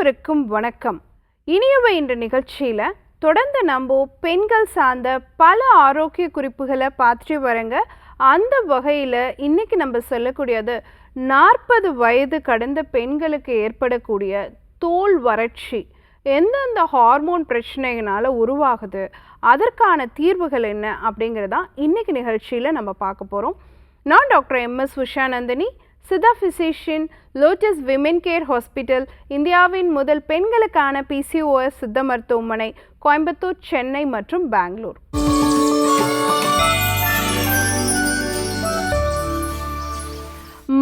அனைவருக்கும் வணக்கம். இனியவை என்ற நிகழ்ச்சியில் தொடர்ந்து நம்ம பெண்கள் சார்ந்த பல ஆரோக்கிய குறிப்புகளை பார்த்துட்டு வரங்க. அந்த வகையில் இன்னைக்கு நம்ம சொல்லக்கூடியது 40 வயது கடந்த பெண்களுக்கு ஏற்படக்கூடிய தோல் வறட்சி எந்தெந்த ஹார்மோன் பிரச்சனைகளால் உருவாகுது, அதற்கான தீர்வுகள் என்ன அப்படிங்கிறதான் இன்னைக்கு நிகழ்ச்சியில் நம்ம பார்க்க போகிறோம். நான் doctor MS Usha Nandhini, Siddha physician, lotus women care hospital, இந்தியாவின் முதல் பெண்களுக்கான PCOS சித்த மருத்துவமனை, கோயம்புத்தூர், சென்னை மற்றும் பெங்களூர்.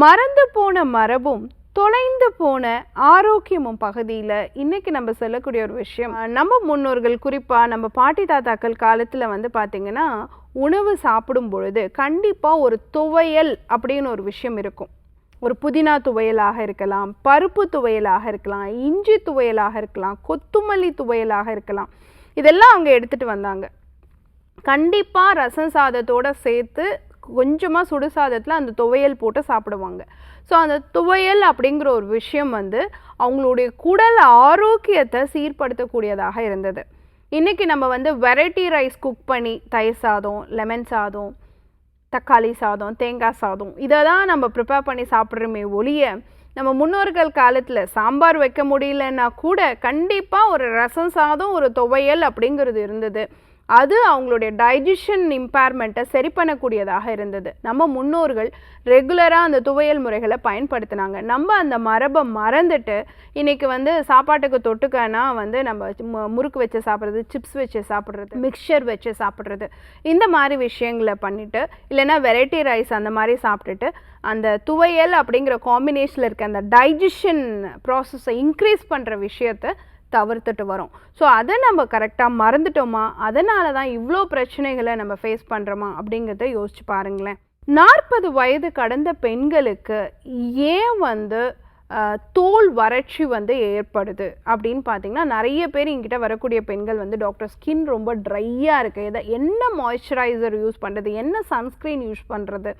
மறந்து போன மரபும் தொலைந்து போன ஆரோக்கியமும் பகுதியில் இன்றைக்கி நம்ம சொல்லக்கூடிய ஒரு விஷயம், நம்ம முன்னோர்கள் குறிப்பாக நம்ம பாட்டி தாத்தாக்கள் காலத்தில் வந்து பார்த்திங்கன்னா உணவு சாப்பிடும் பொழுது கண்டிப்பாக ஒரு துவையல் அப்படின்னு ஒரு விஷயம் இருக்கும். ஒரு புதினா துவையலாக இருக்கலாம், பருப்பு துவையலாக இருக்கலாம், இஞ்சி துவையலாக இருக்கலாம், கொத்துமல்லி துவையலாக இருக்கலாம். இதெல்லாம் அவங்க எடுத்துகிட்டு வந்தாங்க. கண்டிப்பாக ரசம் சாதத்தோடு சேர்த்து கொஞ்சமாக சுடு சாதத்தில் அந்த துவையல் போட்டு சாப்பிடுவாங்க. ஸோ அந்த துவையல் அப்படிங்கிற ஒரு விஷயம் வந்து அவங்களுடைய குடல் ஆரோக்கியத்தை சீர்படுத்தக்கூடியதாக இருந்தது. இன்றைக்கி நம்ம வந்து வெரைட்டி ரைஸ் குக் பண்ணி தயிர் சாதம், லெமன் சாதம், தக்காளி சாதம், தேங்காய் சாதம் இதை தான் நம்ம ப்ரிப்பேர் பண்ணி சாப்பிட்றோமே ஒழிய, நம்ம முன்னோர்கள் காலத்தில் சாம்பார் வைக்க முடியலன்னா கூட கண்டிப்பாக ஒரு ரசம் சாதம், ஒரு துவையல் அப்படிங்கிறது இருந்தது. அது அவங்களுடைய டைஜஷன் இம்பேர்மெண்ட்டை சரி பண்ணக்கூடியதாக இருந்தது. நம்ம முன்னோர்கள் ரெகுலராக அந்த துவையல் முறைகளை பயன்படுத்தினாங்க. நம்ம அந்த மரபை மறந்துட்டு இன்றைக்கி வந்து சாப்பாட்டுக்கு தொட்டுக்கன்னா வந்து நம்ம முறுக்கு வச்சு சாப்பிட்றது, சிப்ஸ் வச்சு சாப்பிட்றது, மிக்சர் வச்சு சாப்பிட்றது, இந்த மாதிரி விஷயங்களை பண்ணிவிட்டு இல்லைன்னா வெரைட்டி ரைஸ் அந்த மாதிரி சாப்பிட்டுட்டு அந்த துவையல் அப்படிங்கிற காம்பினேஷனில் இருக்க அந்த டைஜஷன் ப்ராசஸை இன்க்ரீஸ் பண்ணுற விஷயத்தை தவிர்த்துட்டு வரோம். ஸோ அதை நம்ம கரெக்டாக மறந்துட்டோமா, அதனால தான் இவ்வளோ பிரச்சனைகளை நம்ம ஃபேஸ் பண்ணுறோமா அப்படிங்கிறத யோசிச்சு பாருங்களேன். 40 வயது கடந்த பெண்களுக்கு ஏன் வந்து தோல் வறட்சி வந்து ஏற்படுது அப்படின்னு பார்த்தீங்கன்னா, நிறைய பேர் என்கிட்ட வரக்கூடிய பெண்கள் வந்து டாக்டர் ஸ்கின் ரொம்ப ட்ரையாக இருக்குது, என்ன மாய்ஸ்சரைசர் யூஸ் பண்ணுறது, என்ன சன்ஸ்க்ரீன் யூஸ் பண்ணுறது,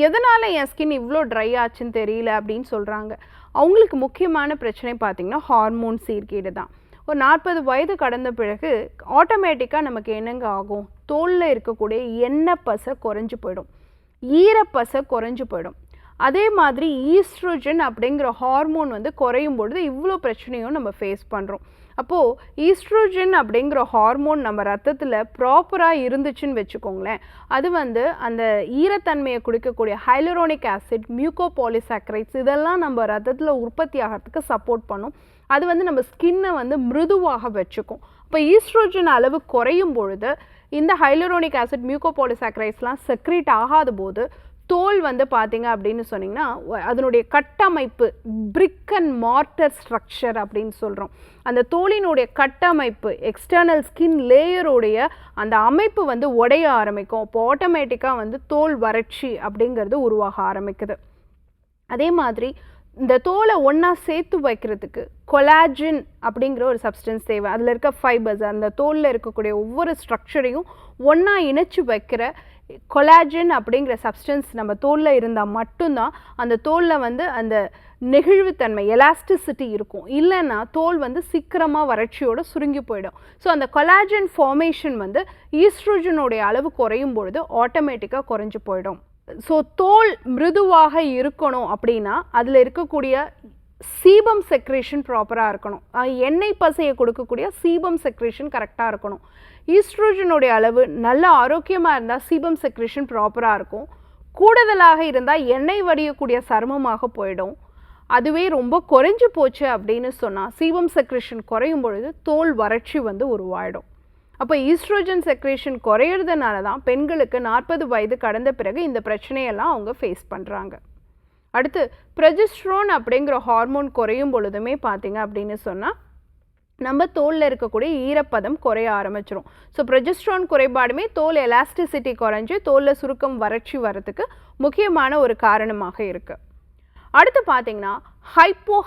எதனால் என் ஸ்கின் இவ்வளோ ட்ரை ஆச்சுன்னு தெரியல அப்படின்னு சொல்கிறாங்க. அவங்களுக்கு முக்கியமான பிரச்சனை பார்த்திங்கன்னா ஹார்மோன் சீர்கேடு தான். ஒரு 40 வயது கடந்த பிறகு ஆட்டோமேட்டிக்காக நமக்கு என்னங்க ஆகும், தோலில் இருக்கக்கூடிய எண்ணெய் பசை குறைஞ்சி போயிடும், ஈரப்பசை குறைஞ்சி போயிடும். அதே மாதிரி ஈஸ்ட்ரோஜன் அப்படிங்கிற ஹார்மோன் வந்து குறையும் பொழுது இவ்வளோ பிரச்சனையும் நம்ம ஃபேஸ் பண்ணுறோம். அப்போது ஈஸ்ட்ரோஜன் அப்படிங்கிற ஹார்மோன் நம்ம ரத்தத்தில் ப்ராப்பராக இருந்துச்சுன்னு வச்சுக்கோங்களேன், அது வந்து அந்த ஈரத்தன்மையை கொடுக்கக்கூடிய ஹைலரோனிக் ஆசிட், மியூகோபாலிசாக்கரைட்ஸ் இதெல்லாம் நம்ம ரத்தத்தில் உற்பத்தி ஆகிறதுக்கு சப்போர்ட் பண்ணும். அது வந்து நம்ம ஸ்கின்னை வந்து மிருதுவாக வச்சுக்கும். இப்போ ஈஸ்ட்ரோஜன் அளவு குறையும் பொழுது இந்த ஹைலரோனிக் ஆசிட், மியூகோபாலிசாக்கரைட்ஸ்லாம் செக்ரீட் ஆகாத போது தோல் வந்து பார்த்தீங்க அப்படின்னு சொன்னிங்கன்னா அதனுடைய கட்டமைப்பு பிரிக் அண்ட் மார்டர் ஸ்ட்ரக்சர் அப்படின்னு சொல்கிறோம். அந்த தோலினுடைய கட்டமைப்பு, எக்ஸ்டர்னல் ஸ்கின் லேயருடைய அந்த அமைப்பு வந்து உடைய ஆரம்பிக்கும். அப்போ ஆட்டோமேட்டிக்காக வந்து தோல் வறட்சி அப்படிங்கிறது உருவாக ஆரம்பிக்குது. அதே மாதிரி இந்த தோலை ஒன்றா சேர்த்து வைக்கிறதுக்கு கொலாஜின் அப்படிங்கிற ஒரு சப்ஸ்டன்ஸ் தேவை. அதில் இருக்க ஃபைபர்ஸ், அந்த தோலில் இருக்கக்கூடிய ஒவ்வொரு ஸ்ட்ரக்சரையும் ஒன்றா இணைச்சி வைக்கிற கொலாஜின் அப்படிங்கிற சப்ஸ்டன்ஸ் நம்ம தோலில் இருந்தால் மட்டும்தான் அந்த தோலில் வந்து அந்த நெகிழ்வுத்தன்மை, எலாஸ்டிசிட்டி இருக்கும். இல்லைன்னா தோல் வந்து சீக்கிரமாக வறட்சியோடு சுருங்கி போயிடும். ஸோ அந்த கொலாஜின் ஃபார்மேஷன் வந்து ஈஸ்ட்ரோஜனுடைய அளவு குறையும் பொழுது ஆட்டோமேட்டிக்காக குறைஞ்சி போயிடும். ஸோ தோல் மிருதுவாக இருக்கணும் அப்படின்னா அதில் இருக்கக்கூடிய சீபம் செக்ரேஷன் ப்ராப்பராக இருக்கணும். எண்ணெய் பசையை கொடுக்கக்கூடிய சீபம் செக்ரேஷன் கரெக்டாக இருக்கணும். ஈஸ்ட்ரோஜனுடைய அளவு நல்ல ஆரோக்கியமாக இருந்தால் சீபம் செக்ரேஷன் ப்ராப்பராக இருக்கும். கூடுதலாக இருந்தால் எண்ணெய் வடியக்கூடிய சருமமாக போயிடும். அதுவே ரொம்ப குறைஞ்சி போச்சு அப்படின்னு சொன்னால் சீபம் செக்ரேஷன் குறையும் பொழுது தோல் வறட்சி வந்து உருவாயிடும். அப்போ ஈஸ்ட்ரோஜன் செக்ரேஷன் குறையிறதுனால தான் பெண்களுக்கு 40 வயது கடந்த பிறகு இந்த பிரச்சனையெல்லாம் அவங்க ஃபேஸ் பண்ணுறாங்க. அடுத்து ப்ரொஜெஸ்ட்ரோன் அப்படிங்கிற ஹார்மோன் குறையும் பொழுதுமே பார்த்தீங்க அப்படின்னு சொன்னால் நம்ம தோலில் இருக்கக்கூடிய ஈரப்பதம் குறைய ஆரம்பிச்சிடும். ஸோ ப்ரொஜெஸ்ட்ரான் குறைபாடுமே தோல் எலாஸ்டிசிட்டி குறைஞ்சி தோலில் சுருக்கம் வறட்சி வரத்துக்கு முக்கியமான ஒரு காரணமாக இருக்குது. அடுத்து பார்த்திங்கன்னா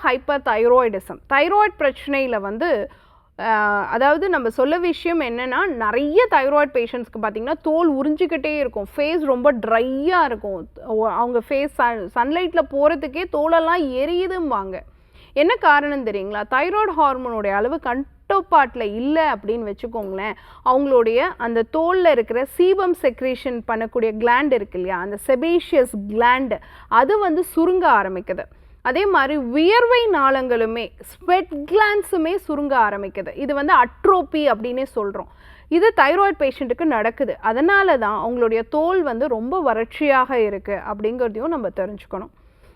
ஹைப்பர் தைராய்டிசம். தைராய்டு பிரச்சனையில் வந்து அதாவது நம்ம சொல்ல விஷயம் என்னென்னா, நிறைய தைராய்டு பேஷண்ட்ஸ்க்கு பார்த்திங்கன்னா தோல் உறிஞ்சிக்கிட்டே இருக்கும், ஃபேஸ் ரொம்ப ட்ரையாக இருக்கும், அவங்க ஃபேஸ் சன்லைட்டில் போகிறதுக்கே தோலெல்லாம் எரியுதும்பாங்க. என்ன காரணம் தெரியுங்களா? தைராய்டு ஹார்மோனுடைய அளவு கட்டுப்பாட்டில் இல்லை அப்படின்னு வச்சுக்கோங்களேன், அவங்களுடைய அந்த தோலில் இருக்கிற சீபம் செக்ரேஷன் பண்ணக்கூடிய கிளாண்ட் இருக்கு இல்லையா, அந்த செபேஷியஸ் கிளாண்ட் அது வந்து சுருங்க ஆரம்பிக்குது. அதே மாதிரி வியர்வை நாளங்களுமே ஸ்வெட் கிளான்ஸுமே சுருங்க ஆரம்பிக்குது. இது வந்து அட்ரோபி அப்படின்னே சொல்கிறோம். இது தைராய்டு பேஷண்ட்டுக்கு நடக்குது. அதனால தான் அவங்களுடைய தோல் வந்து ரொம்ப வறட்சியாக இருக்குது அப்படிங்கிறதையும் நம்ம தெரிஞ்சுக்கணும்.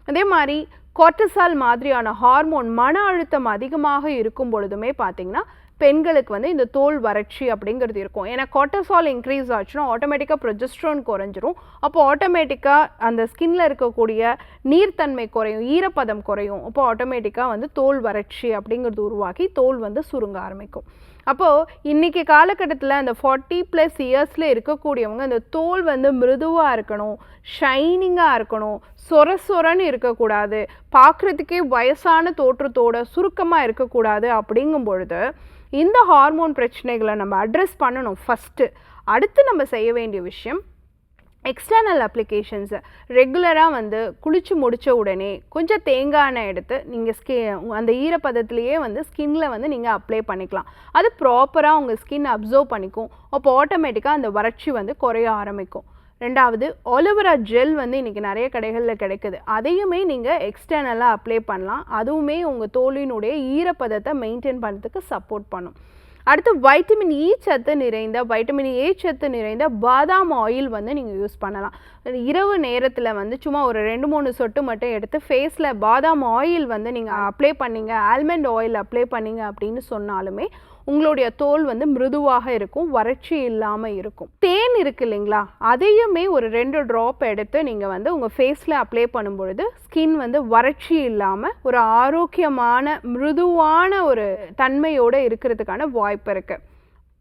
அதே மாதிரி கோர்ட்டிசால் மாதிரியான ஹார்மோன் மன அழுத்தம் அதிகமாக இருக்கும் பொழுதுமே பார்த்திங்கன்னா பெண்களுக்கு வந்து இந்த தோல் வறட்சி அப்படிங்கிறது இருக்கும். ஏன்னா கோர்ட்டிசால் இன்க்ரீஸ் ஆச்சுன்னா ஆட்டோமேட்டிக்காக ப்ரொஜெஸ்ட்ரான் குறைஞ்சிரும். அப்போ ஆட்டோமேட்டிக்காக அந்த ஸ்கின்ல இருக்கக்கூடிய நீர்த்தன்மை குறையும், ஈரப்பதம் குறையும். அப்போ ஆட்டோமேட்டிக்காக வந்து தோல் வறட்சி அப்படிங்கிறது உருவாக்கி தோல் வந்து சுருங்க ஆரம்பிக்கும். அப்போது இன்றைக்கி காலகட்டத்தில் அந்த 40+ இயர்ஸில் இருக்கக்கூடியவங்க இந்த தோல் வந்து மிருதுவாக இருக்கணும், ஷைனிங்காக இருக்கணும், சொர சொரன்னு இருக்கக்கூடாது, பார்க்குறதுக்கே வயசான தோற்றத்தோட சுருக்கமாக இருக்கக்கூடாது. அப்படிங்கும் பொழுது இந்த ஹார்மோன் பிரச்சனைகளை நம்ம அட்ரெஸ் பண்ணணும் ஃபஸ்ட்டு. அடுத்து நம்ம செய்ய வேண்டிய விஷயம் எக்ஸ்டர்னல் அப்ளிகேஷன்ஸு. ரெகுலராக வந்து குளித்து முடித்த உடனே கொஞ்சம் தேங்காய் எண்ணெய் எடுத்து நீங்கள் அந்த ஈரப்பதத்துலேயே வந்து ஸ்கின்னில் வந்து நீங்கள் அப்ளை பண்ணிக்கலாம். அது ப்ராப்பராக உங்கள் ஸ்கின் அப்சர்வ் பண்ணிக்கும். அப்போ ஆட்டோமேட்டிக்காக அந்த வறட்சி வந்து குறைய ஆரம்பிக்கும். ரெண்டாவது, ஆலோவேரா ஜெல் வந்து இன்றைக்கி நிறைய கடைகளில் கிடைக்குது. அதையுமே நீங்கள் எக்ஸ்டர்னலாக அப்ளை பண்ணலாம். அதுவுமே உங்கள் தோலினுடைய ஈரப்பதத்தை மெயின்டைன் பண்ணுறதுக்கு சப்போர்ட் பண்ணும். அடுத்து வைட்டமின் இ சத்து நிறைந்த, வைட்டமின் ஏ சத்து நிறைந்த பாதாம் ஆயில் வந்து நீங்கள் யூஸ் பண்ணலாம். இரவு நேரத்தில் வந்து சும்மா ஒரு 2-3 சொட்டு மட்டும் எடுத்து ஃபேஸில் பாதாம் ஆயில் வந்து நீங்கள் அப்ளை பண்ணிங்க, ஆல்மண்ட் ஆயில் அப்ளை பண்ணிங்க அப்படின்னு சொன்னாலுமே உங்களுடைய தோல் வந்து மிருதுவாக இருக்கும், வறட்சி இல்லாமல் இருக்கும். தேன் இருக்கு இல்லைங்களா, அதையுமே ஒரு 2 ட்ராப் எடுத்து நீங்கள் வந்து உங்கள் ஃபேஸில் அப்ளை பண்ணும்பொழுது ஸ்கின் வந்து வறட்சி இல்லாமல் ஒரு ஆரோக்கியமான மிருதுவான ஒரு தன்மையோடு இருக்கிறதுக்கான வாய்ப்பு இருக்குது.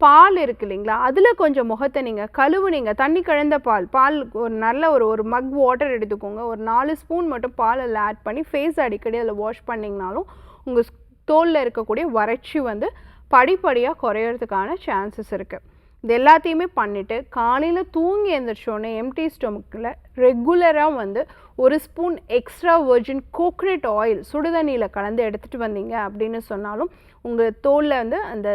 பால் இருக்கு இல்லைங்களா, அதில் கொஞ்சம் முகத்தை நீங்கள் கழுவுனீங்க, தண்ணி கலந்த பால் ஒரு நல்ல ஒரு மக் வாட்டர் எடுத்துக்கோங்க, ஒரு 4 ஸ்பூன் மட்டும் பாலில் ஆட் பண்ணி ஃபேஸ் அடிக்கடி அதில் வாஷ் பண்ணிங்கனாலும் உங்கள் தோலில் இருக்கக்கூடிய வறட்சி வந்து படிப்படியாக குறையிறதுக்கான சான்சஸ் இருக்குது. இது எல்லாத்தையுமே பண்ணிவிட்டு காலையில் தூங்கி எழுந்திரிச்சோடனே எம்டி ஸ்டொமக்கில் ரெகுலராக வந்து 1 spoon extra virgin coconut oil சுடுதண்ணியில் கலந்து எடுத்துகிட்டு வந்தீங்க அப்படின்னு சொன்னாலும் உங்கள் தோலில் வந்து அந்த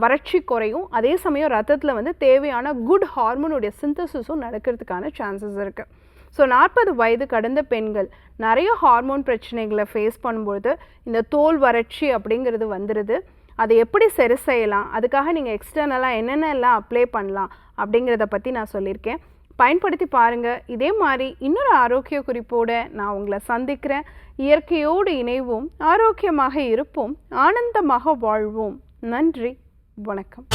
வறட்சி குறையும். அதே சமயம் ரத்தத்தில் வந்து தேவையான குட் ஹார்மோனுடைய சிந்தசிஸும் நடக்கிறதுக்கான சான்சஸ் இருக்குது. ஸோ 40 வயது கடந்த பெண்கள் நிறைய ஹார்மோன் பிரச்சனைகளை ஃபேஸ் பண்ணும்பொழுது இந்த தோல் வறட்சி அப்படிங்கிறது வந்துடுது. அதை எப்படி சரி செய்யலாம், அதுக்காக நீங்கள் எக்ஸ்டர்னலாக என்னென்னலாம் அப்ளை பண்ணலாம் அப்படிங்கிறத பற்றி நான் சொல்லியிருக்கேன். பயன்படுத்தி பாருங்கள். இதே மாதிரி இன்னொரு ஆரோக்கிய குறிப்போடு நான் உங்களை சந்திக்கிறேன். இயற்கையோடு இணைவோம், ஆரோக்கியமாக இருப்போம், ஆனந்தமாக வாழ்வோம். நன்றி, வணக்கம்.